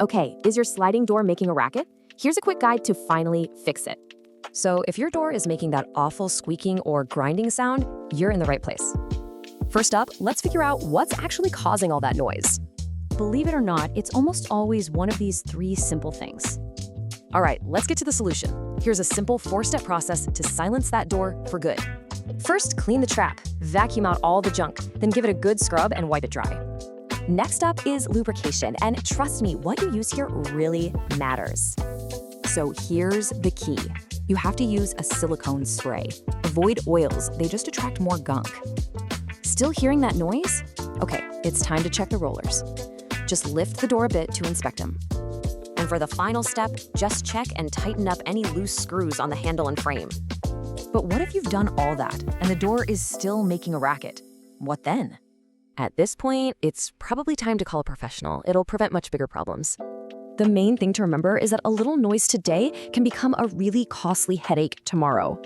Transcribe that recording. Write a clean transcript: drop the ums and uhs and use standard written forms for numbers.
Okay, is your sliding door making a racket? Here's a quick guide to finally fix it. So if your door is making that awful squeaking or grinding sound, you're in the right place. First up, let's figure out what's actually causing all that noise. Believe it or not, it's almost always one of these three simple things. All right, let's get to the solution. Here's a simple 4-step process to silence that door for good. First, clean the trap. Vacuum out all the junk, then give it a good scrub and wipe it dry. Next up is lubrication, and trust me, what you use here really matters. So here's the key. You have to use a silicone spray. Avoid oils, they just attract more gunk. Still hearing that noise? Okay, it's time to check the rollers. Just lift the door a bit to inspect them. And for the final step, just check and tighten up any loose screws on the handle and frame. But what if you've done all that and the door is still making a racket? What then? At this point, it's probably time to call a professional. It'll prevent much bigger problems. The main thing to remember is that a little noise today can become a really costly headache tomorrow.